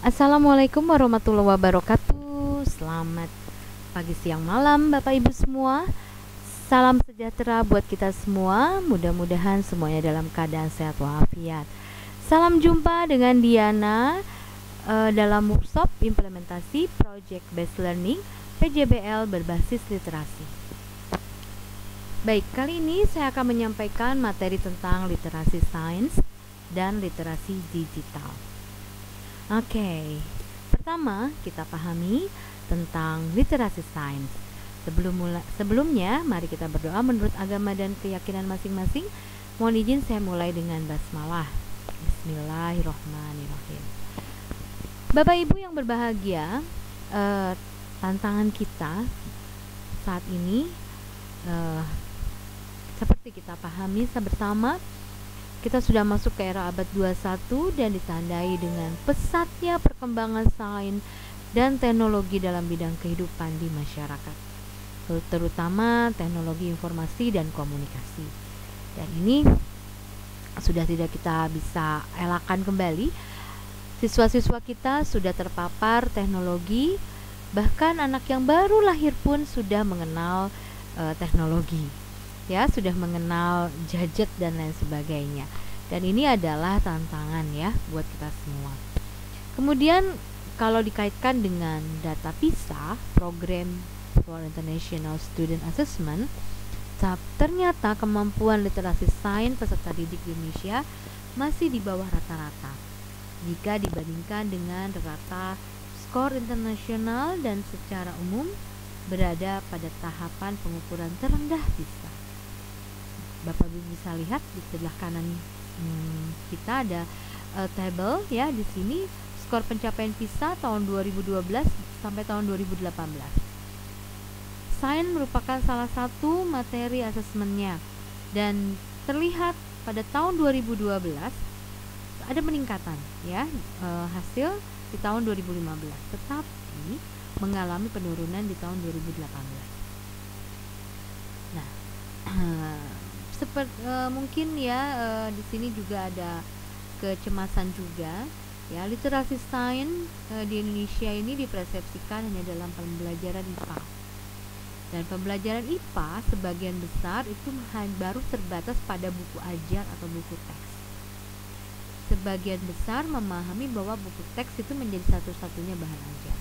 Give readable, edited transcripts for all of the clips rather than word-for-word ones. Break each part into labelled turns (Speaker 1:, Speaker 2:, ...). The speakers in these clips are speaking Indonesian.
Speaker 1: Assalamualaikum warahmatullahi wabarakatuh. Selamat pagi, siang, malam Bapak Ibu semua. Salam sejahtera buat kita semua. Mudah-mudahan semuanya dalam keadaan sehat walafiat. Salam jumpa dengan Diana dalam workshop implementasi Project Based Learning PJBL berbasis literasi. Baik, kali ini saya akan menyampaikan materi tentang literasi sains dan literasi digital. Oke, pertama kita pahami tentang literasi sains. Sebelumnya, mari kita berdoa menurut agama dan keyakinan masing-masing. Mohon izin saya mulai dengan basmalah. Bismillahirrahmanirrahim. Bapak Ibu yang berbahagia, tantangan kita saat ini seperti kita pahami bersama, kita sudah masuk ke era abad 21 dan ditandai dengan pesatnya perkembangan sains dan teknologi dalam bidang kehidupan di masyarakat, terutama teknologi informasi dan komunikasi. Dan ini sudah tidak kita bisa elakkan kembali. Siswa-siswa kita sudah terpapar teknologi, bahkan anak yang baru lahir pun sudah mengenal teknologi. Ya, sudah mengenal gadget dan lain sebagainya. Dan ini adalah tantangan ya buat kita semua. Kemudian kalau dikaitkan dengan data PISA, Program for International Student Assessment, ternyata kemampuan literasi sains peserta didik di Indonesia masih di bawah rata-rata jika dibandingkan dengan rata skor internasional dan secara umum berada pada tahapan pengukuran terendah PISA. Bapak Ibu bisa lihat di sebelah kanan kita ada tabel ya, di sini skor pencapaian PISA tahun 2012 sampai tahun 2018. Sains merupakan salah satu materi asesmennya dan terlihat pada tahun 2012 ada peningkatan ya, hasil di tahun 2015, tetapi mengalami penurunan di tahun 2018. Nah, mungkin ya di sini juga ada kecemasan juga ya. Literasi sains di Indonesia ini dipersepsikan hanya dalam pembelajaran IPA, dan pembelajaran IPA sebagian besar itu baru terbatas pada buku ajar atau buku teks. Sebagian besar memahami bahwa buku teks itu menjadi satu-satunya bahan ajar,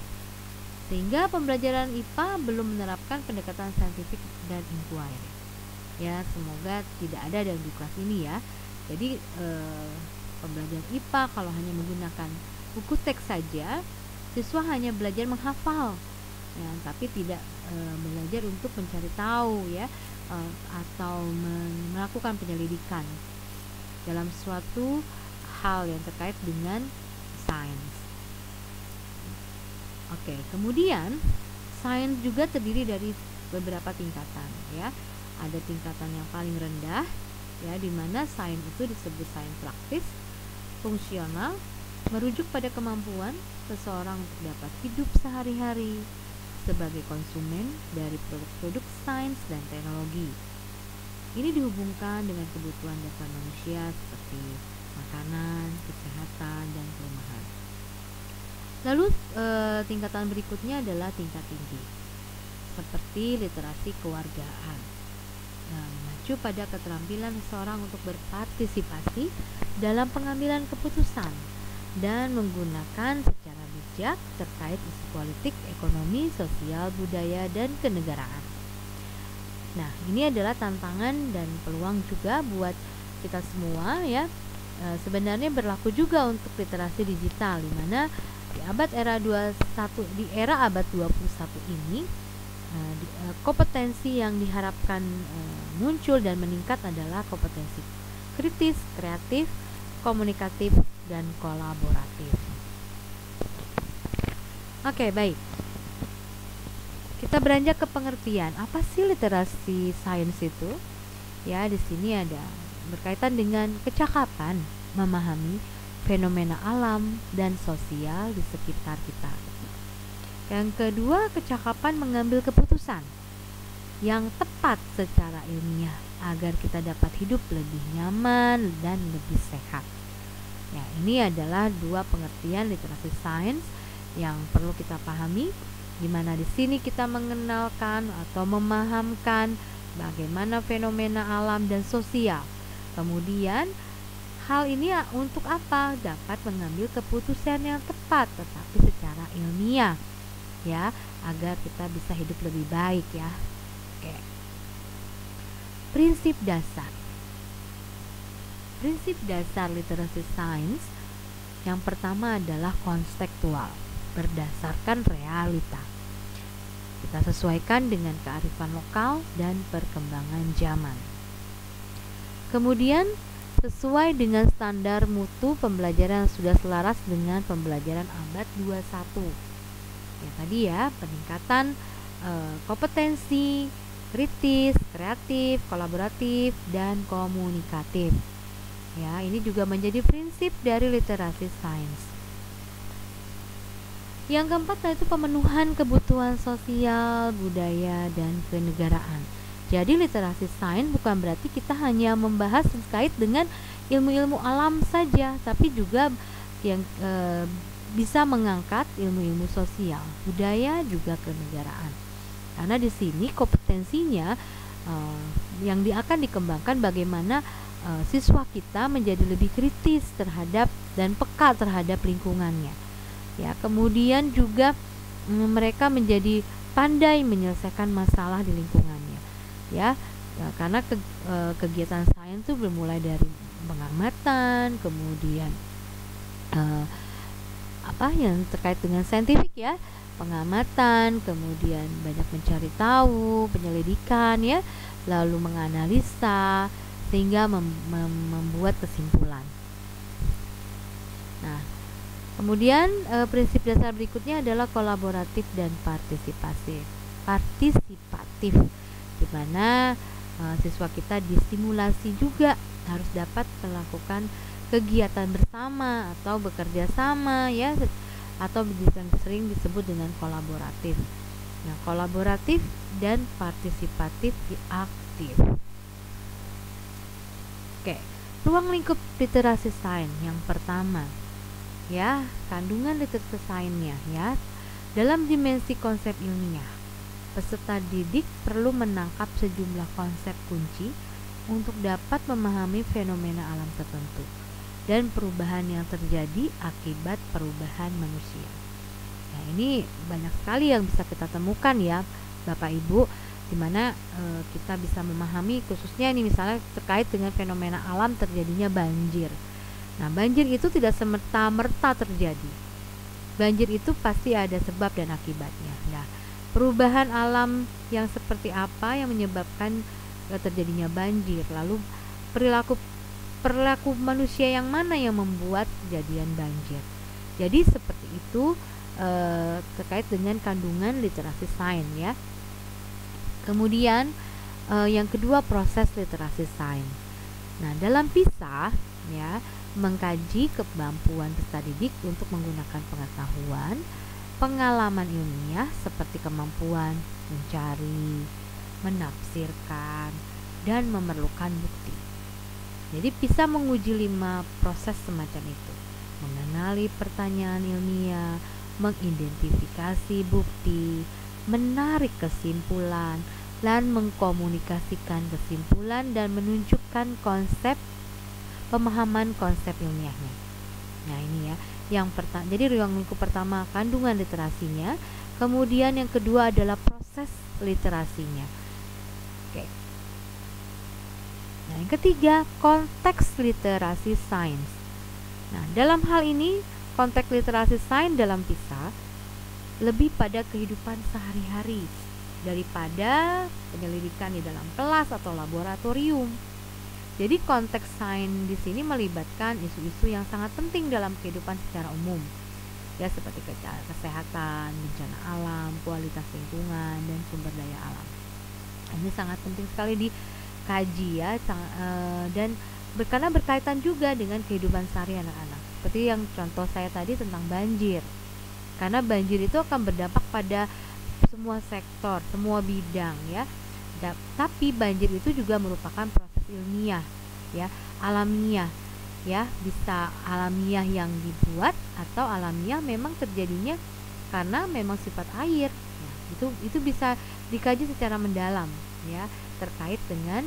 Speaker 1: sehingga pembelajaran IPA belum menerapkan pendekatan saintifik dan inquiry. Ya, semoga tidak ada dalam di kelas ini ya. Jadi pembelajaran IPA kalau hanya menggunakan buku teks saja, siswa hanya belajar menghafal ya, tapi tidak belajar untuk mencari tahu ya, atau melakukan penyelidikan dalam suatu hal yang terkait dengan sains. Oke, kemudian sains juga terdiri dari beberapa tingkatan ya. Ada tingkatan yang paling rendah ya, di mana sains itu disebut sains praktis fungsional, merujuk pada kemampuan seseorang untuk dapat hidup sehari-hari sebagai konsumen dari produk-produk sains dan teknologi. Ini dihubungkan dengan kebutuhan dasar manusia seperti makanan, kesehatan, dan perumahan. Lalu tingkatan berikutnya adalah tingkat tinggi, seperti literasi kewargaan, mengacu pada keterampilan seseorang untuk berpartisipasi dalam pengambilan keputusan dan menggunakan secara bijak terkait isu politik, ekonomi, sosial, budaya, dan kenegaraan. Nah, ini adalah tantangan dan peluang juga buat kita semua ya. Sebenarnya berlaku juga untuk literasi digital, di mana di era abad 21 ini kompetensi yang diharapkan muncul dan meningkat adalah kompetensi kritis, kreatif, komunikatif, dan kolaboratif. Oke, baik. Kita beranjak ke pengertian. Apa sih literasi sains itu? Ya, di sini ada berkaitan dengan kecakapan memahami fenomena alam dan sosial di sekitar kita. Yang kedua, kecakapan mengambil keputusan yang tepat secara ilmiah agar kita dapat hidup lebih nyaman dan lebih sehat. Ya, ini adalah dua pengertian literasi sains yang perlu kita pahami, di mana di sini kita mengenalkan atau memahamkan bagaimana fenomena alam dan sosial. Kemudian hal ini untuk apa? Dapat mengambil keputusan yang tepat tetapi secara ilmiah, ya, agar kita bisa hidup lebih baik, ya. Oke. Prinsip dasar. Prinsip dasar literasi sains yang pertama adalah konstekstual, berdasarkan realita. Kita sesuaikan dengan kearifan lokal dan perkembangan zaman. Kemudian sesuai dengan standar mutu pembelajaran yang sudah selaras dengan pembelajaran abad 21. Ya tadi ya, peningkatan kompetensi kritis, kreatif, kolaboratif, dan komunikatif. Ya, ini juga menjadi prinsip dari literasi sains. Yang keempat yaitu pemenuhan kebutuhan sosial, budaya, dan kenegaraan. Jadi literasi sains bukan berarti kita hanya membahas terkait dengan ilmu-ilmu alam saja, tapi juga yang bisa mengangkat ilmu-ilmu sosial, budaya, juga kenegaraan. Karena di sini kompetensinya yang akan dikembangkan bagaimana siswa kita menjadi lebih kritis terhadap dan peka terhadap lingkungannya. Ya, kemudian juga mereka menjadi pandai menyelesaikan masalah di lingkungannya. Ya, karena kegiatan sains itu bermulai dari pengamatan, kemudian yang terkait dengan saintifik, ya, pengamatan, kemudian banyak mencari tahu, penyelidikan, ya, lalu menganalisa sehingga membuat kesimpulan. Nah, kemudian prinsip dasar berikutnya adalah kolaboratif dan partisipatif, di mana siswa kita distimulasi juga harus dapat melakukan kegiatan bersama atau bekerja sama, ya, atau sering disebut dengan kolaboratif. Nah, kolaboratif dan partisipatif aktif. Oke, ruang lingkup literasi sains yang pertama, ya, kandungan literasi sainsnya, ya. Dalam dimensi konsep ilmiah, peserta didik perlu menangkap sejumlah konsep kunci untuk dapat memahami fenomena alam tertentu dan perubahan yang terjadi akibat perubahan manusia. Nah, ini banyak sekali yang bisa kita temukan, ya, Bapak Ibu, di mana kita bisa memahami khususnya ini misalnya terkait dengan fenomena alam terjadinya banjir. Nah, banjir itu tidak semerta-merta terjadi. Banjir itu pasti ada sebab dan akibatnya. Nah, perubahan alam yang seperti apa yang menyebabkan terjadinya banjir, lalu perilaku manusia yang mana yang membuat kejadian banjir. Jadi seperti itu terkait dengan kandungan literasi sains, ya. Kemudian yang kedua, proses literasi sains. Nah, dalam PISA, ya, mengkaji kemampuan peserta didik untuk menggunakan pengetahuan, pengalaman ilmiah seperti kemampuan mencari, menafsirkan, dan memerlukan bukti. Jadi PISA menguji 5 proses semacam itu: mengenali pertanyaan ilmiah, mengidentifikasi bukti, menarik kesimpulan, dan mengkomunikasikan kesimpulan dan menunjukkan pemahaman konsep ilmiahnya. Nah, ini, ya, yang pertama. Jadi ruang lingkup pertama kandungan literasinya, kemudian yang kedua adalah proses literasinya. Oke. Nah, yang ketiga, konteks literasi sains. Nah, dalam hal ini konteks literasi sains dalam PISA lebih pada kehidupan sehari-hari daripada penyelidikan di dalam kelas atau laboratorium. Jadi konteks sains di sini melibatkan isu-isu yang sangat penting dalam kehidupan secara umum, ya, seperti kesehatan, bencana alam, kualitas lingkungan, dan sumber daya alam. Ini sangat penting sekali dikaji, ya, dan karena berkaitan juga dengan kehidupan sehari anak-anak. Seperti yang contoh saya tadi tentang banjir. Karena banjir itu akan berdampak pada semua sektor, semua bidang, ya. Tapi banjir itu juga merupakan proses ilmiah, ya, alamiah, ya, bisa alamiah yang dibuat atau alamiah memang terjadinya karena memang sifat air. Ya, itu bisa dikaji secara mendalam ya, terkait dengan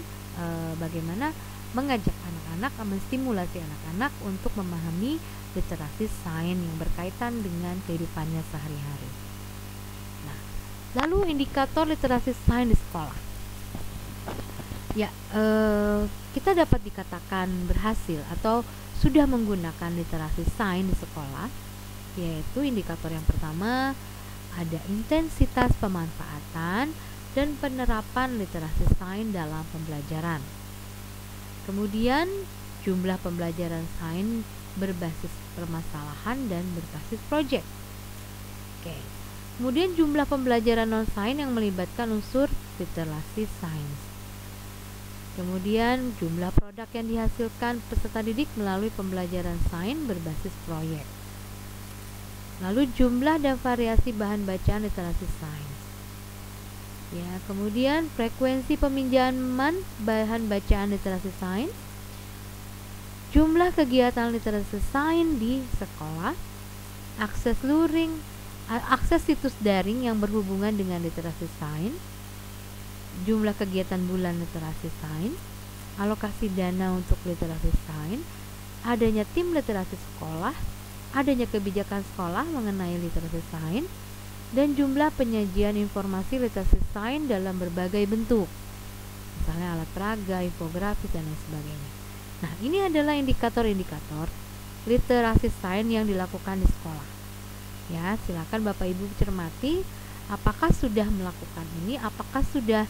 Speaker 1: bagaimana mengajak anak-anak, menstimulasi anak-anak untuk memahami literasi sains yang berkaitan dengan kehidupannya sehari-hari. Nah, lalu indikator literasi sains di sekolah. Ya, kita dapat dikatakan berhasil atau sudah menggunakan literasi sains di sekolah, yaitu indikator yang pertama ada intensitas pemanfaatan dan penerapan literasi sains dalam pembelajaran. Kemudian jumlah pembelajaran sains berbasis permasalahan dan berbasis proyek. Oke. Kemudian jumlah pembelajaran non sains yang melibatkan unsur literasi sains. Kemudian jumlah produk yang dihasilkan peserta didik melalui pembelajaran sains berbasis proyek. Lalu jumlah dan variasi bahan bacaan literasi sains. Ya, kemudian frekuensi peminjaman bahan bacaan literasi sains, jumlah kegiatan literasi sains di sekolah, akses luring, akses situs daring yang berhubungan dengan literasi sains, jumlah kegiatan bulan literasi sains, alokasi dana untuk literasi sains, adanya tim literasi sekolah, adanya kebijakan sekolah mengenai literasi sains, dan jumlah penyajian informasi literasi sains dalam berbagai bentuk, misalnya alat peraga, infografis, dan lain sebagainya. Nah, ini adalah indikator-indikator literasi sains yang dilakukan di sekolah. Ya, silakan Bapak Ibu cermati apakah sudah melakukan ini, apakah sudah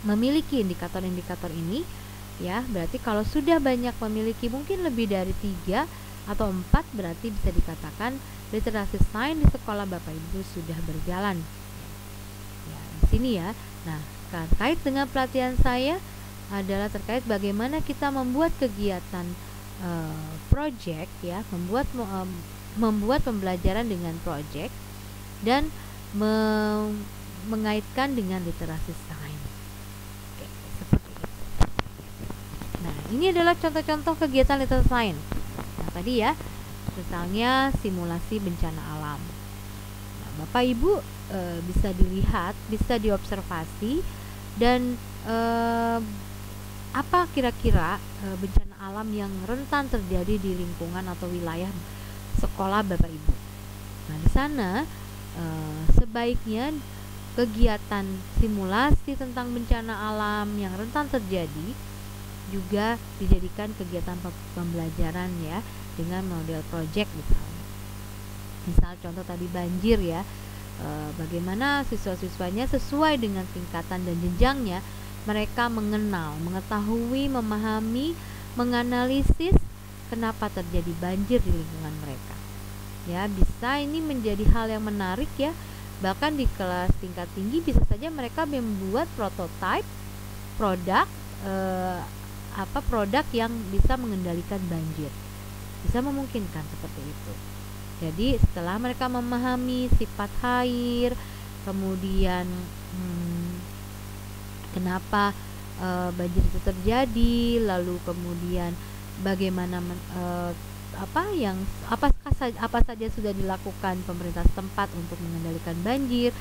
Speaker 1: memiliki indikator-indikator ini. Ya, berarti kalau sudah banyak memiliki, mungkin lebih dari 3 atau 4, berarti bisa dikatakan literasi sains di sekolah Bapak Ibu sudah berjalan. Ya, di sini ya. Nah, terkait dengan pelatihan saya adalah terkait bagaimana kita membuat kegiatan project ya, membuat pembelajaran dengan project dan mengaitkan dengan literasi sains. Oke, seperti itu. Nah, ini adalah contoh-contoh kegiatan literasi sains. Nah, tadi ya, misalnya simulasi bencana alam. Nah, Bapak Ibu bisa dilihat, bisa diobservasi, dan apa kira-kira bencana alam yang rentan terjadi di lingkungan atau wilayah sekolah Bapak Ibu. Nah, di sana sebaiknya kegiatan simulasi tentang bencana alam yang rentan terjadi juga dijadikan kegiatan pembelajaran ya, dengan model project misalnya. Misal contoh tadi banjir ya, bagaimana siswa-siswanya sesuai dengan tingkatan dan jenjangnya mereka mengenal, mengetahui, memahami, menganalisis kenapa terjadi banjir di lingkungan mereka. Ya, bisa ini menjadi hal yang menarik ya. Bahkan di kelas tingkat tinggi bisa saja mereka membuat prototipe produk produk yang bisa mengendalikan banjir. Bisa memungkinkan seperti itu. Jadi setelah mereka memahami sifat air, kemudian kenapa banjir itu terjadi, lalu kemudian bagaimana apa saja sudah dilakukan pemerintah setempat untuk mengendalikan banjir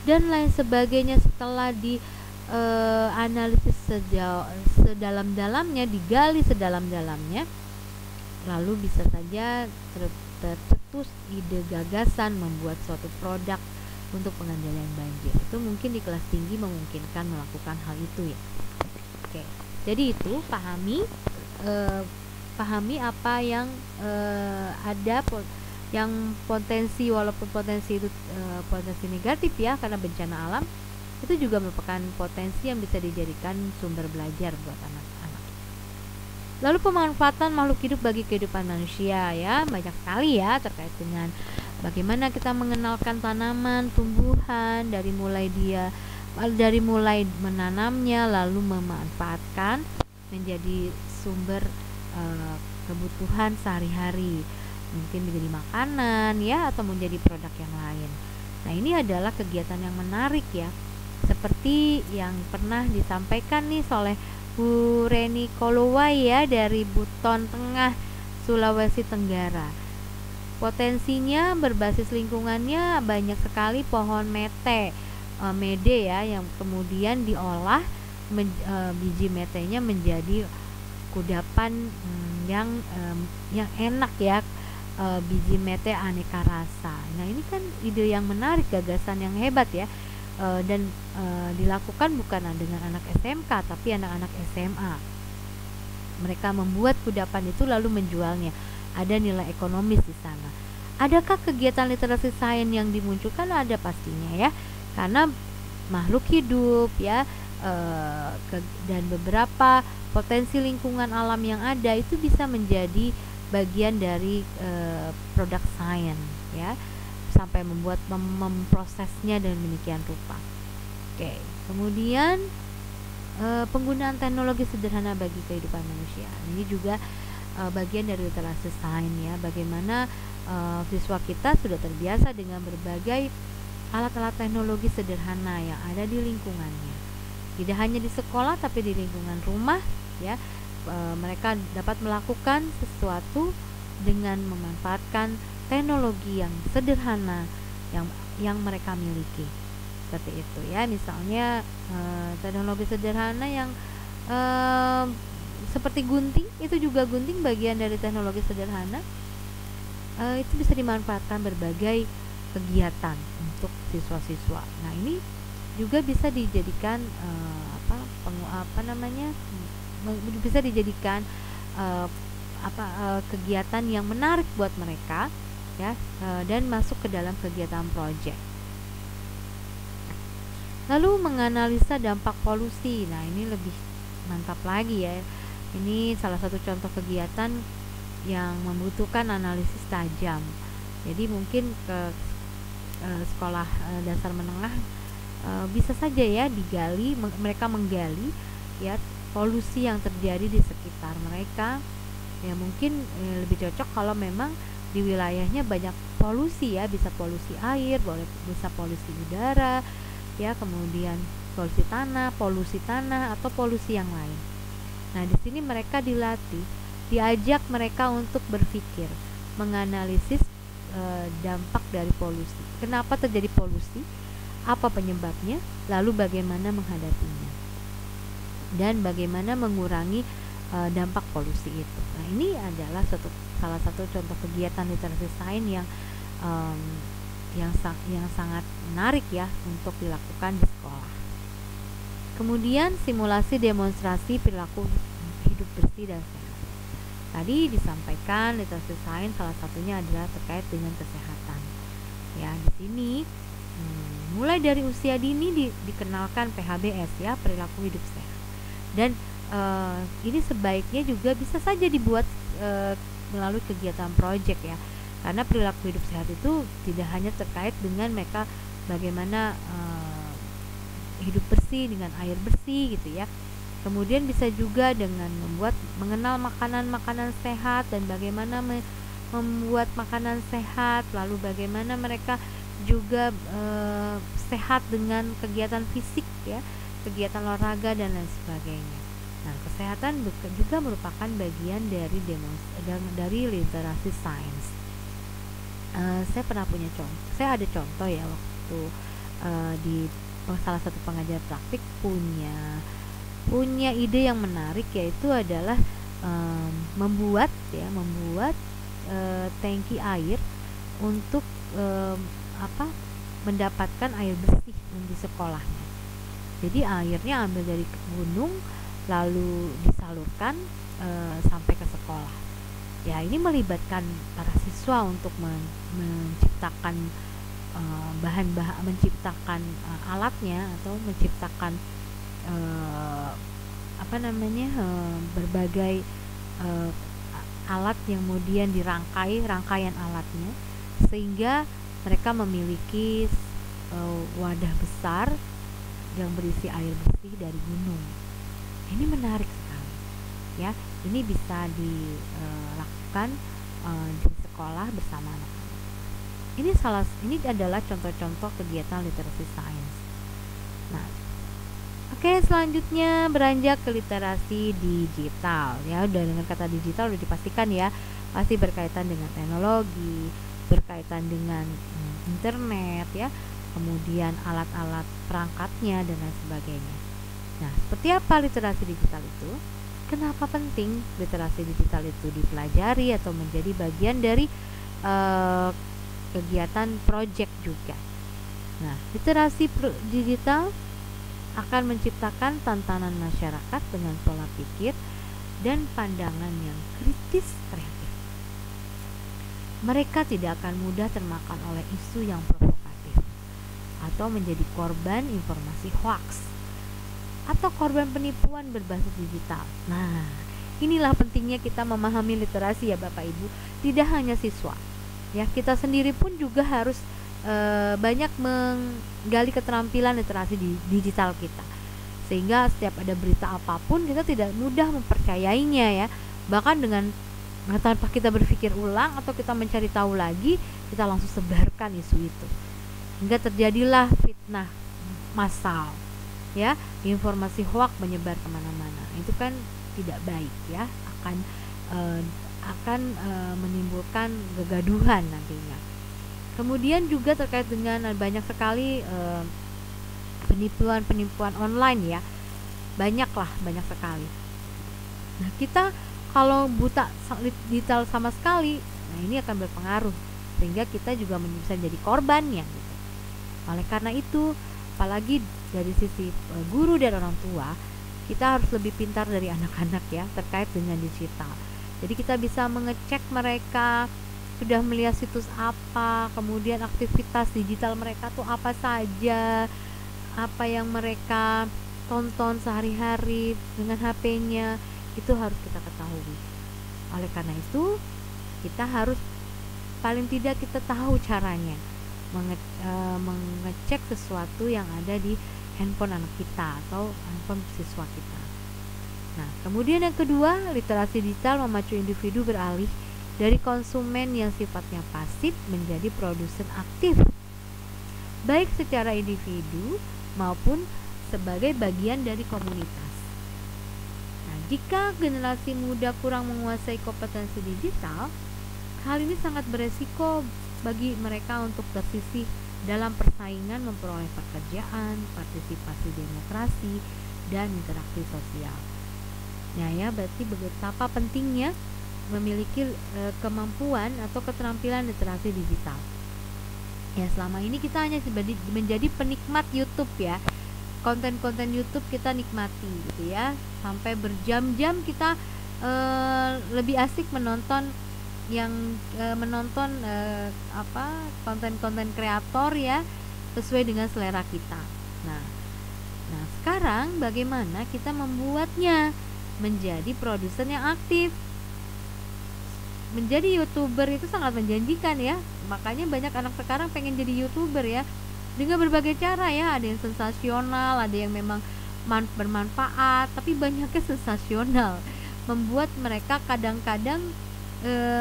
Speaker 1: dan lain sebagainya, setelah analisis sedalam-dalamnya, digali sedalam-dalamnya, lalu bisa saja tercetus ide gagasan membuat suatu produk untuk pengendalian banjir. Itu mungkin di kelas tinggi memungkinkan melakukan hal itu ya. Oke, jadi itu pahami apa yang ada yang potensi, walaupun potensi itu potensi negatif ya, karena bencana alam itu juga merupakan potensi yang bisa dijadikan sumber belajar buat anak-anak. Lalu pemanfaatan makhluk hidup bagi kehidupan manusia ya, banyak sekali ya terkait dengan bagaimana kita mengenalkan tanaman, tumbuhan dari mulai menanamnya lalu memanfaatkan menjadi sumber kebutuhan sehari-hari, mungkin menjadi makanan ya, atau menjadi produk yang lain. Nah, ini adalah kegiatan yang menarik ya, seperti yang pernah disampaikan nih oleh Bu Reni Kolowai ya dari Buton Tengah, Sulawesi Tenggara. Potensinya berbasis lingkungannya banyak sekali pohon mede ya, yang kemudian diolah biji metenya menjadi kudapan yang enak ya, biji mete aneka rasa. Nah ini kan ide yang menarik, gagasan yang hebat ya, dan dilakukan bukan dengan anak SMK tapi anak-anak SMA. Mereka membuat kudapan itu lalu menjualnya. Ada nilai ekonomis di sana. Adakah kegiatan literasi sains yang dimunculkan? Ada pastinya ya, karena makhluk hidup ya, dan beberapa potensi lingkungan alam yang ada itu bisa menjadi bagian dari produk sains ya, sampai memprosesnya dan demikian rupa. Oke, kemudian penggunaan teknologi sederhana bagi kehidupan manusia. Ini juga bagian dari literasi sains ya, bagaimana siswa kita sudah terbiasa dengan berbagai alat-alat teknologi sederhana yang ada di lingkungannya. Tidak hanya di sekolah tapi di lingkungan rumah ya, mereka dapat melakukan sesuatu dengan memanfaatkan teknologi yang sederhana yang mereka miliki. Seperti itu ya, misalnya teknologi sederhana yang seperti gunting, itu juga gunting bagian dari teknologi sederhana, itu bisa dimanfaatkan berbagai kegiatan untuk siswa-siswa. Nah ini juga bisa dijadikan bisa dijadikan kegiatan yang menarik buat mereka ya, dan masuk ke dalam kegiatan project. Lalu menganalisa dampak polusi. Nah ini lebih mantap lagi ya. Ini salah satu contoh kegiatan yang membutuhkan analisis tajam. Jadi mungkin ke sekolah dasar menengah bisa saja ya digali, mereka menggali ya polusi yang terjadi di sekitar mereka. Ya mungkin lebih cocok kalau memang di wilayahnya banyak polusi ya, bisa polusi air, bisa polusi udara ya, kemudian polusi tanah atau polusi yang lain. Nah, di sini mereka diajak mereka untuk berpikir, menganalisis dampak dari polusi. Kenapa terjadi polusi? Apa penyebabnya? Lalu bagaimana menghadapinya? Dan bagaimana mengurangi dampak polusi itu. Nah, ini adalah salah satu contoh kegiatan literasi sains yang sangat menarik ya untuk dilakukan di sekolah. Kemudian simulasi demonstrasi perilaku hidup bersih dan sehat. Tadi disampaikan literasi sains salah satunya adalah terkait dengan kesehatan. Ya, di sini mulai dari usia dini dikenalkan PHBS ya, perilaku hidup sehat. Dan ini sebaiknya juga bisa saja dibuat melalui kegiatan project ya. Karena perilaku hidup sehat itu tidak hanya terkait dengan mereka bagaimana hidup bersih dengan air bersih gitu ya. Kemudian bisa juga dengan mengenal makanan-makanan sehat dan bagaimana membuat makanan sehat, lalu bagaimana mereka juga sehat dengan kegiatan fisik ya, kegiatan olahraga dan lain sebagainya. Nah, kesehatan juga merupakan bagian dari literasi sains. Saya pernah punya contoh. Saya ada contoh ya, waktu di salah satu pengajar praktik punya ide yang menarik, yaitu adalah membuat tangki air untuk mendapatkan air bersih di sekolahnya. Jadi airnya ambil dari gunung lalu disalurkan sampai ke sekolah. Ya, ini melibatkan para siswa untuk menciptakan menciptakan alatnya atau menciptakan berbagai alat yang kemudian rangkaian alatnya, sehingga mereka memiliki wadah besar yang berisi air bersih dari gunung. Ini menarik sekali ya. Ini bisa dilakukan di sekolah bersama anak-anak. Ini adalah contoh-contoh kegiatan literasi sains. Nah, Oke, selanjutnya beranjak ke literasi digital ya. Udah dengan kata digital udah dipastikan ya, pasti berkaitan dengan teknologi, berkaitan dengan internet ya, kemudian alat-alat perangkatnya dan lain sebagainya. Nah, seperti apa literasi digital itu? Kenapa penting literasi digital itu dipelajari atau menjadi bagian dari kegiatan project juga? Nah, literasi digital akan menciptakan tantangan masyarakat dengan pola pikir dan pandangan yang kritis kreatif. Mereka tidak akan mudah termakan oleh isu yang provokatif atau menjadi korban informasi hoax atau korban penipuan berbasis digital. Nah, inilah pentingnya kita memahami literasi ya Bapak Ibu. Tidak hanya siswa, ya kita sendiri pun juga harus banyak menggali keterampilan literasi digital kita, sehingga setiap ada berita apapun kita tidak mudah mempercayainya ya, bahkan dengan tanpa kita berpikir ulang atau kita mencari tahu lagi, kita langsung sebarkan isu itu hingga terjadilah fitnah massal ya, informasi hoax menyebar kemana-mana. Itu kan tidak baik ya, akan menimbulkan kegaduhan nantinya. Kemudian juga terkait dengan banyak sekali penipuan online ya, banyak sekali. Nah, kita kalau buta digital sama sekali, nah ini akan berpengaruh sehingga kita juga bisa jadi korbannya gitu. Oleh karena itu, apalagi dari sisi guru dan orang tua, kita harus lebih pintar dari anak-anak ya terkait dengan digital. Jadi kita bisa mengecek mereka sudah melihat situs apa, kemudian aktivitas digital mereka tuh apa saja, apa yang mereka tonton sehari-hari dengan HP-nya, itu harus kita ketahui. Oleh karena itu, kita harus paling tidak kita tahu caranya mengecek sesuatu yang ada di handphone anak kita atau handphone siswa kita. Nah, kemudian yang kedua, literasi digital memacu individu beralih dari konsumen yang sifatnya pasif menjadi produsen aktif, baik secara individu maupun sebagai bagian dari komunitas. Nah, jika generasi muda kurang menguasai kompetensi digital, hal ini sangat beresiko bagi mereka untuk tersisih dalam persaingan memperoleh pekerjaan, partisipasi demokrasi, dan interaksi sosial. Nah ya, berarti betapa pentingnya memiliki kemampuan atau keterampilan literasi digital. Ya, selama ini kita hanya menjadi penikmat YouTube ya. Konten-konten YouTube kita nikmati gitu ya. Sampai berjam-jam kita lebih asik menonton konten-konten kreator ya, sesuai dengan selera kita. Nah, sekarang bagaimana kita membuatnya menjadi produsen yang aktif? Menjadi YouTuber itu sangat menjanjikan ya, makanya banyak anak sekarang pengen jadi YouTuber ya, dengan berbagai cara ya. Ada yang sensasional, ada yang memang bermanfaat, tapi banyaknya sensasional, membuat mereka kadang-kadang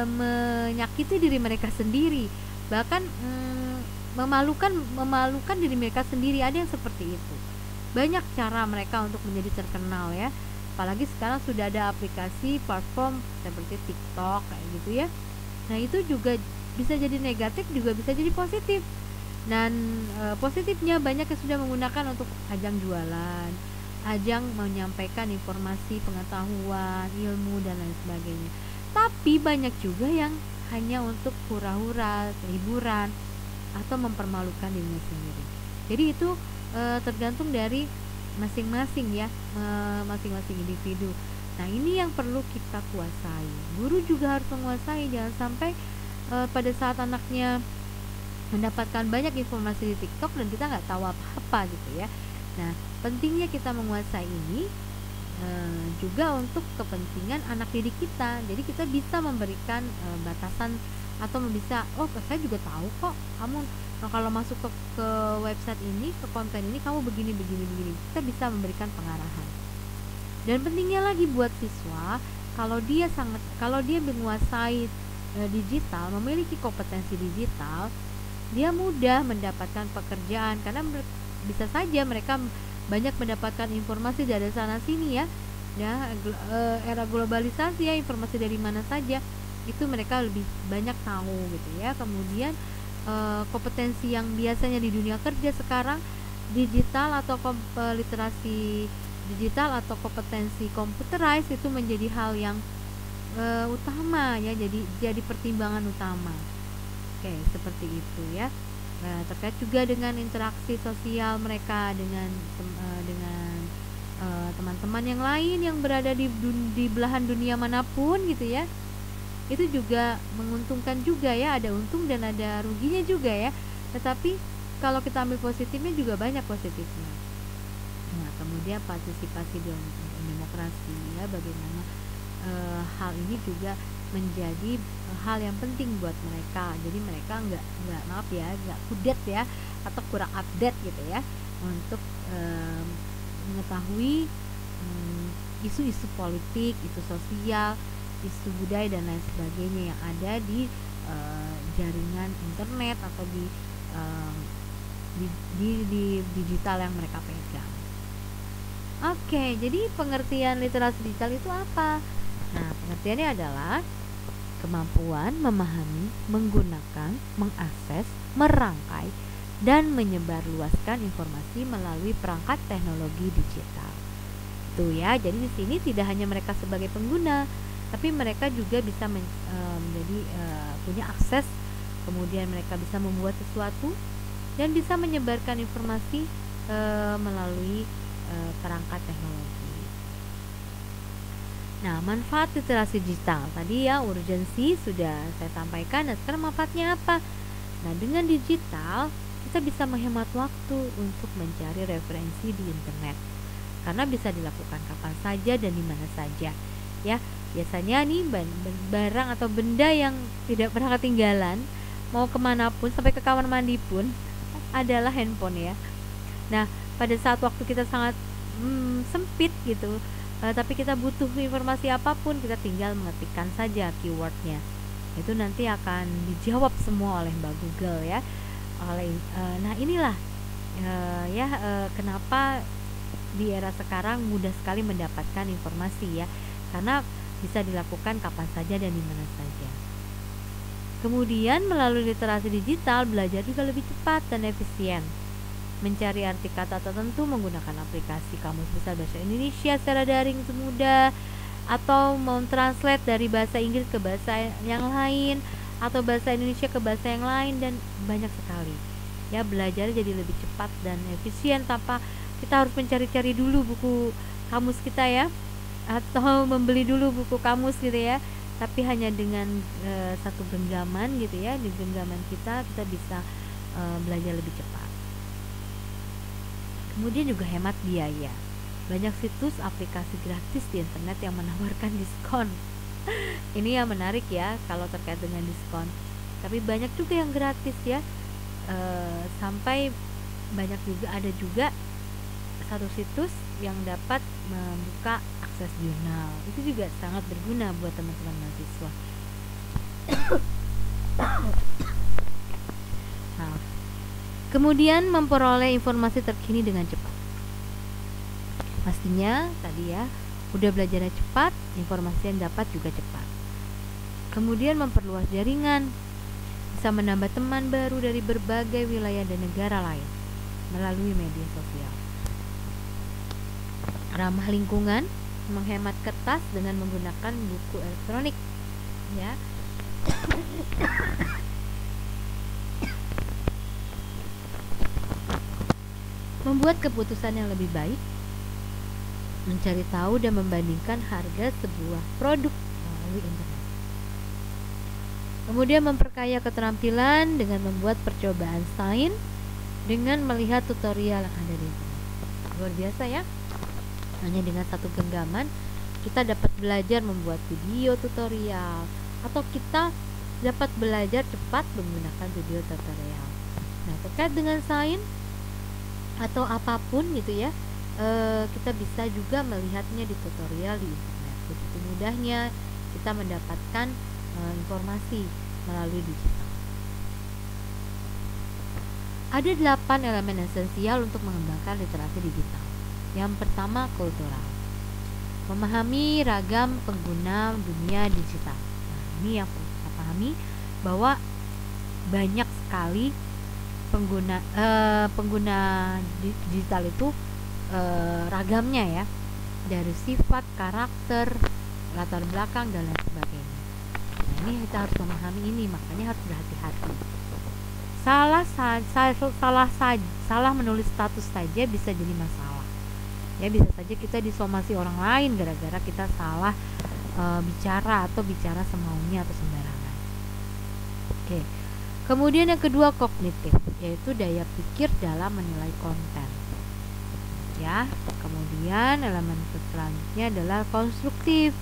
Speaker 1: menyakiti diri mereka sendiri, bahkan memalukan diri mereka sendiri. Ada yang seperti itu. Banyak cara mereka untuk menjadi terkenal ya. Apalagi sekarang sudah ada aplikasi platform seperti TikTok kayak gitu ya. Nah, itu juga bisa jadi negatif, juga bisa jadi positif. Dan positifnya banyak yang sudah menggunakan untuk ajang jualan, ajang menyampaikan informasi, pengetahuan, ilmu dan lain sebagainya. Tapi banyak juga yang hanya untuk hura-hura, hiburan, atau mempermalukan dirinya sendiri. Jadi itu tergantung dari masing-masing ya, masing-masing individu. Nah, ini yang perlu kita kuasai. Guru juga harus menguasai, jangan sampai pada saat anaknya mendapatkan banyak informasi di TikTok dan kita nggak tahu apa-apa gitu ya. Nah, pentingnya kita menguasai ini juga untuk kepentingan anak didik kita. Jadi kita bisa memberikan batasan atau bisa, saya juga tahu kok kamu kalau masuk ke website ini, ke konten ini kamu begini. Kita bisa memberikan pengarahan. Dan pentingnya lagi buat siswa, kalau dia menguasai digital, memiliki kompetensi digital, dia mudah mendapatkan pekerjaan karena bisa saja mereka banyak mendapatkan informasi dari sana sini ya. Era globalisasi ya, informasi dari mana saja itu mereka lebih banyak tahu gitu ya. Kemudian kompetensi yang biasanya di dunia kerja sekarang, digital atau literasi digital atau kompetensi computerized itu menjadi hal yang utama ya, jadi pertimbangan utama. Oke, seperti itu ya. Nah, terkait juga dengan interaksi sosial mereka dengan teman-teman yang lain yang berada di belahan dunia manapun gitu ya. Itu juga menguntungkan juga ya, ada untung dan ada ruginya juga ya. Tetapi kalau kita ambil positifnya juga banyak positifnya. Nah, kemudian partisipasi dalam demokrasi ya, bagaimana hal ini juga menjadi hal yang penting buat mereka. Jadi mereka nggak kudet ya, atau kurang update gitu ya, untuk mengetahui isu-isu politik, isu sosial, isu budaya dan lain sebagainya yang ada di jaringan internet atau di digital yang mereka pegang. Oke, jadi pengertian literasi digital itu apa? Nah, pengertiannya adalah kemampuan memahami, menggunakan, mengakses, merangkai, dan menyebarluaskan informasi melalui perangkat teknologi digital. Tuh ya, jadi di sini tidak hanya mereka sebagai pengguna, tapi mereka juga bisa punya akses, kemudian mereka bisa membuat sesuatu dan bisa menyebarkan informasi melalui perangkat teknologi. Nah, manfaat literasi digital tadi ya, urgensi sudah saya sampaikan. Dan sekarang manfaatnya apa? Nah, dengan digital kita bisa menghemat waktu untuk mencari referensi di internet, karena bisa dilakukan kapan saja dan di mana saja ya. Biasanya nih barang atau benda yang tidak pernah ketinggalan, mau kemanapun, sampai ke kamar mandi pun, adalah handphone ya. Nah, pada saat waktu kita sangat sempit gitu, tapi kita butuh informasi apapun, kita tinggal mengetikkan saja keywordnya, itu nanti akan dijawab semua oleh Mbak Google ya. Nah inilah kenapa di era sekarang mudah sekali mendapatkan informasi ya, karena bisa dilakukan kapan saja dan di mana saja. Kemudian melalui literasi digital, belajar juga lebih cepat dan efisien. Mencari arti kata tertentu menggunakan aplikasi Kamus Besar Bahasa Indonesia secara daring itu mudah, atau mau translate dari bahasa Inggris ke bahasa yang lain, atau bahasa Indonesia ke bahasa yang lain, dan banyak sekali ya. Belajar jadi lebih cepat dan efisien tanpa kita harus mencari-cari dulu buku kamus kita ya, atau membeli dulu buku kamus gitu ya. Tapi hanya dengan satu genggaman gitu ya, di genggaman kita bisa belajar lebih cepat. Kemudian juga hemat biaya. Banyak situs aplikasi gratis di internet yang menawarkan diskon. Ini yang menarik ya kalau terkait dengan diskon. Tapi banyak juga yang gratis ya. Sampai ada juga satu situs yang dapat membuka akses jurnal. Itu juga sangat berguna buat teman-teman mahasiswa. Kemudian memperoleh informasi terkini dengan cepat. Pastinya tadi ya, udah belajarnya cepat, informasi yang dapat juga cepat. Kemudian memperluas jaringan, bisa menambah teman baru dari berbagai wilayah dan negara lain melalui media sosial. Ramah lingkungan, menghemat kertas dengan menggunakan buku elektronik ya. Membuat keputusan yang lebih baik, mencari tahu dan membandingkan harga sebuah produk melalui internet. Kemudian memperkaya keterampilan dengan membuat percobaan sains dengan melihat tutorial yang ada di internet. Luar biasa ya. Hanya dengan satu genggaman kita dapat belajar membuat video tutorial, atau kita dapat belajar cepat menggunakan video tutorial. Nah, terkait dengan sains atau apapun gitu ya, kita bisa juga melihatnya di tutorial di internet. Begitu mudahnya kita mendapatkan informasi melalui digital. Ada 8 elemen esensial untuk mengembangkan literasi digital. Yang pertama, kultural. Memahami ragam pengguna dunia digital. Nah, ini yang perlu kita pahami, bahwa banyak sekali pengguna digital itu ragamnya ya, dari sifat, karakter, latar belakang dan lain sebagainya. Nah, ini kita harus memahami ini, makanya harus berhati-hati. Salah menulis status saja bisa jadi masalah. Ya, bisa saja kita disomasi orang lain gara-gara kita salah bicara atau bicara semaunya atau sembarangan. Oke. Kemudian yang kedua, kognitif, yaitu daya pikir dalam menilai konten. Ya. Kemudian elemen selanjutnya adalah konstruktif.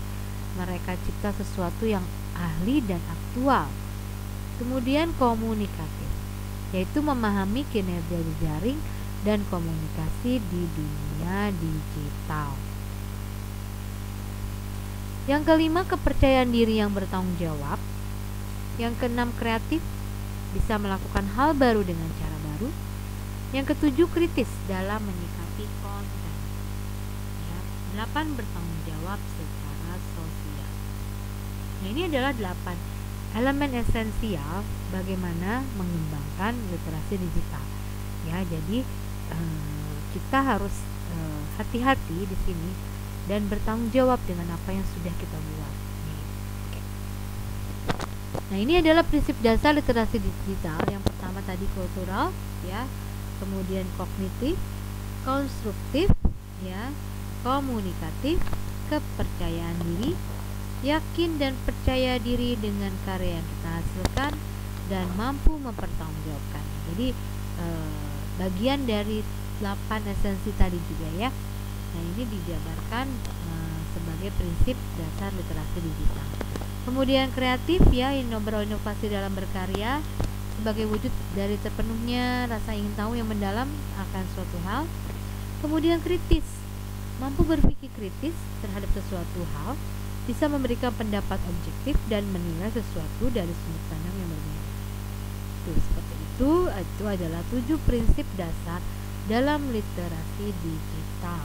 Speaker 1: Mereka cipta sesuatu yang ahli dan aktual. Kemudian komunikatif, yaitu memahami kinerja jaring dan komunikasi di dunia digital. Yang kelima, kepercayaan diri yang bertanggung jawab. Yang keenam, kreatif, bisa melakukan hal baru dengan cara baru. Yang ketujuh, kritis dalam menyikapi konten. Ya, 8, bertanggung jawab secara sosial. Nah, ini adalah 8 elemen esensial bagaimana mengembangkan literasi digital. Ya, jadi kita harus hati-hati di sini dan bertanggung jawab dengan apa yang sudah kita buat. Nah, ini adalah prinsip dasar literasi digital. Yang pertama tadi kultural, ya, kemudian kognitif, konstruktif, ya, komunikatif, kepercayaan diri, yakin dan percaya diri dengan karya yang kita hasilkan, dan mampu mempertanggungjawabkan. Jadi bagian dari 8 esensi tadi juga ya. Nah, ini dijabarkan sebagai prinsip dasar literasi digital. Kemudian kreatif, ya, berinovasi dalam berkarya sebagai wujud dari terpenuhnya rasa ingin tahu yang mendalam akan suatu hal. Kemudian kritis, mampu berpikir kritis terhadap sesuatu hal, bisa memberikan pendapat objektif dan menilai sesuatu dari sudut pandang yang berbeda. Seperti itu adalah 7 prinsip dasar dalam literasi digital.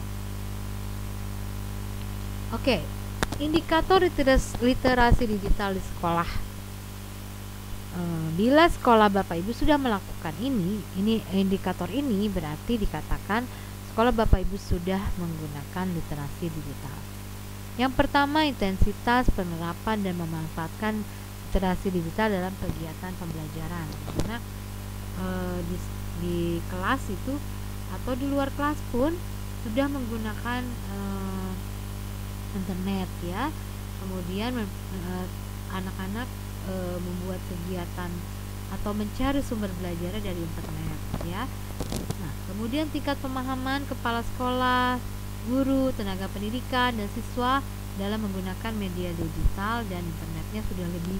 Speaker 1: Oke, indikator literasi digital di sekolah. Bila sekolah Bapak Ibu sudah melakukan ini indikator ini berarti dikatakan sekolah Bapak Ibu sudah menggunakan literasi digital. Yang pertama, intensitas penerapan dan memanfaatkan literasi digital dalam kegiatan pembelajaran. Karena di kelas itu atau di luar kelas pun sudah menggunakan internet, ya. Kemudian anak-anak membuat kegiatan atau mencari sumber belajar dari internet, ya. Nah, kemudian tingkat pemahaman kepala sekolah, guru, tenaga pendidikan, dan siswa dalam menggunakan media digital dan internetnya sudah lebih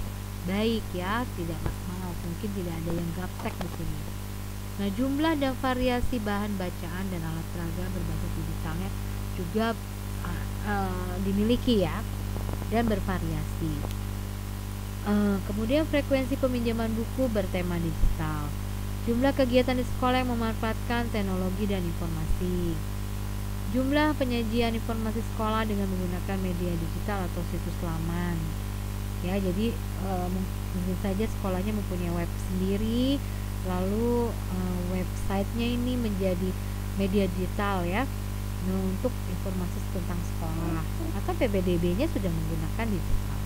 Speaker 1: baik, ya, tidak maksimal, mungkin tidak ada yang gaptek di sini. Nah, jumlah dan variasi bahan bacaan dan alat peraga berbasis digitalnya juga dimiliki, ya, dan bervariasi. Kemudian frekuensi peminjaman buku bertema digital, jumlah kegiatan di sekolah yang memanfaatkan teknologi dan informasi, jumlah penyajian informasi sekolah dengan menggunakan media digital atau situs laman, ya. Jadi mungkin saja sekolahnya mempunyai web sendiri, lalu websitenya ini menjadi media digital, ya, untuk informasi tentang sekolah, atau PPDB-nya sudah menggunakan digital.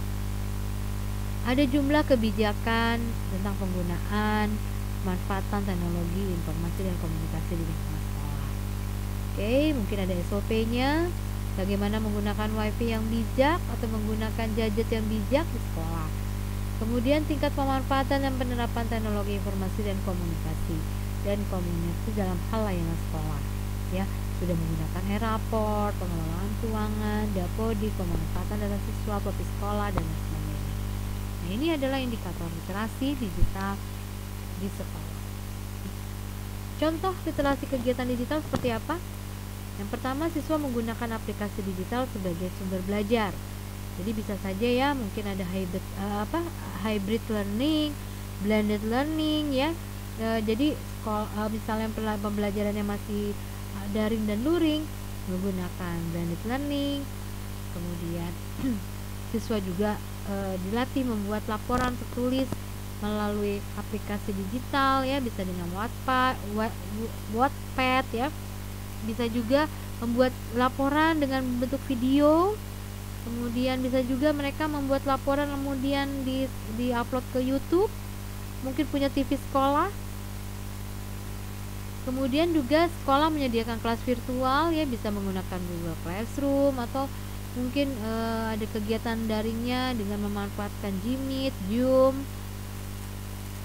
Speaker 1: Ada jumlah kebijakan tentang penggunaan manfaatan teknologi informasi dan komunikasi di lingkungan sekolah. Oke, mungkin ada SOP-nya, bagaimana menggunakan WiFi yang bijak atau menggunakan gadget yang bijak di sekolah. Kemudian tingkat pemanfaatan dan penerapan teknologi informasi dan komunikasi dalam hal layanan sekolah, ya, sudah menggunakan e-raport, pengelolaan keuangan, Dapodik, pemanfaatan data siswa, kopi sekolah, dan lain sebagainya. Nah, ini adalah indikator literasi digital di sekolah. Contoh literasi kegiatan digital seperti apa? Yang pertama, siswa menggunakan aplikasi digital sebagai sumber belajar. Jadi bisa saja, ya, mungkin ada hybrid learning, blended learning, ya. Jadi misalnya pembelajarannya masih daring dan luring, menggunakan blended learning. Kemudian siswa juga dilatih membuat laporan tertulis melalui aplikasi digital ya, bisa dengan Wattpad ya. Bisa juga membuat laporan dengan bentuk video. Kemudian bisa juga mereka membuat laporan kemudian di-upload ke YouTube. Mungkin punya TV sekolah. Kemudian juga sekolah menyediakan kelas virtual ya, bisa menggunakan Google Classroom atau mungkin ada kegiatan daringnya dengan memanfaatkan Gmeet, Zoom.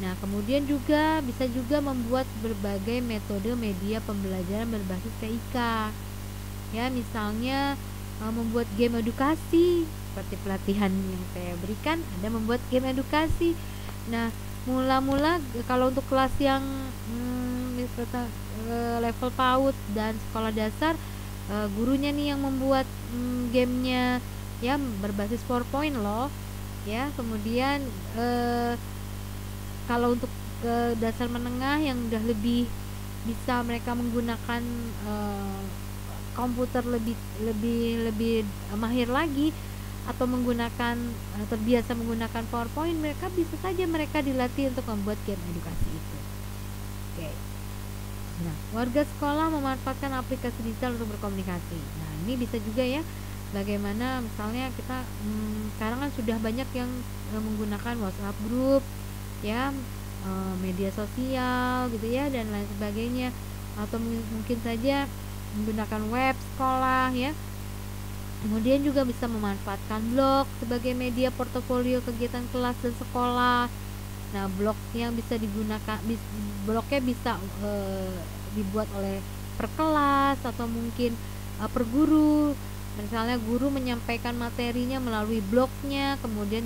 Speaker 1: Nah, kemudian juga bisa juga membuat berbagai metode media pembelajaran berbasis TIK. Ya, misalnya membuat game edukasi seperti pelatihan yang saya berikan, ada membuat game edukasi. Nah, mula-mula kalau untuk kelas yang level PAUD dan sekolah dasar, gurunya nih yang membuat gamenya ya berbasis PowerPoint loh ya. Kemudian kalau untuk ke dasar menengah yang udah lebih bisa mereka menggunakan komputer lebih mahir lagi atau menggunakan terbiasa menggunakan PowerPoint, mereka bisa saja mereka dilatih untuk membuat game edukasi itu. Oke. Nah, warga sekolah memanfaatkan aplikasi digital untuk berkomunikasi. Nah, ini bisa juga ya, bagaimana misalnya kita sekarang kan sudah banyak yang menggunakan WhatsApp group ya, media sosial gitu ya, dan lain sebagainya, atau mungkin saja menggunakan web sekolah ya. Kemudian juga bisa memanfaatkan blog sebagai media portofolio kegiatan kelas dan sekolah. Nah, blog yang bisa digunakan, blognya bisa dibuat oleh per kelas atau mungkin per guru. Misalnya guru menyampaikan materinya melalui blognya, kemudian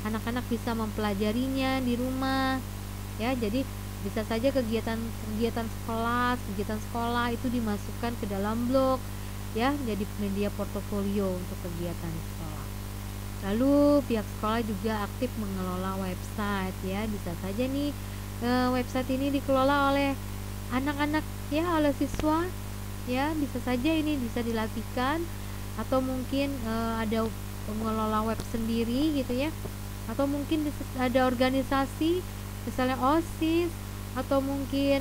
Speaker 1: anak-anak bisa mempelajarinya di rumah. Ya, jadi bisa saja kegiatan sekolah itu dimasukkan ke dalam blog ya, jadi media portofolio untuk kegiatan sekolah. Lalu pihak sekolah juga aktif mengelola website ya, bisa saja nih website ini dikelola oleh anak-anak ya, oleh siswa ya, bisa saja ini bisa dilatihkan, atau mungkin ada pengelola web sendiri gitu ya, atau mungkin ada organisasi misalnya OSIS atau mungkin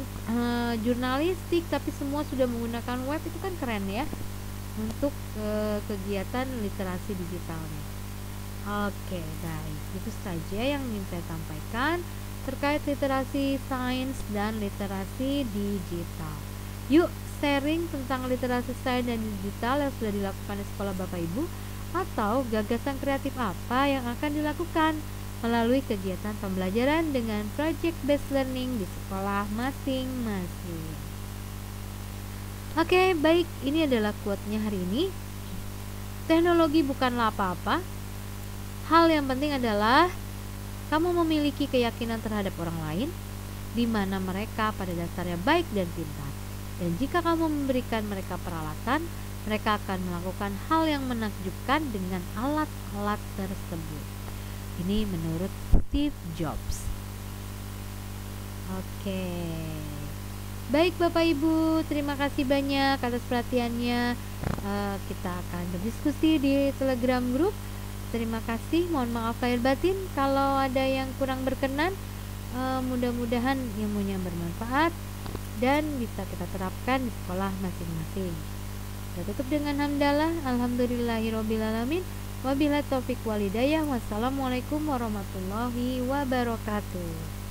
Speaker 1: jurnalistik, tapi semua sudah menggunakan web. Itu kan keren ya untuk kegiatan literasi digitalnya. Oke, baik, itu saja yang ingin saya sampaikan terkait literasi sains dan literasi digital. Yuk sharing tentang literasi sains dan digital yang sudah dilakukan di sekolah Bapak Ibu, atau gagasan kreatif apa yang akan dilakukan melalui kegiatan pembelajaran dengan project based learning di sekolah masing-masing. Oke, baik, ini adalah quote-nya hari ini. Teknologi bukanlah apa-apa. Hal yang penting adalah kamu memiliki keyakinan terhadap orang lain, di mana mereka pada dasarnya baik dan pintar. Dan jika kamu memberikan mereka peralatan, mereka akan melakukan hal yang menakjubkan dengan alat-alat tersebut. Ini menurut Steve Jobs. Oke. Baik Bapak Ibu, terima kasih banyak atas perhatiannya. Kita akan berdiskusi di Telegram Group. Terima kasih, mohon maaf lahir batin kalau ada yang kurang berkenan. Mudah-mudahan ilmunya bermanfaat dan bisa kita terapkan di sekolah masing-masing. Kita tutup dengan hamdalah, alhamdulillahirobbilalamin, wabillahi taufik walhidayah. Wassalamualaikum warahmatullahi wabarakatuh.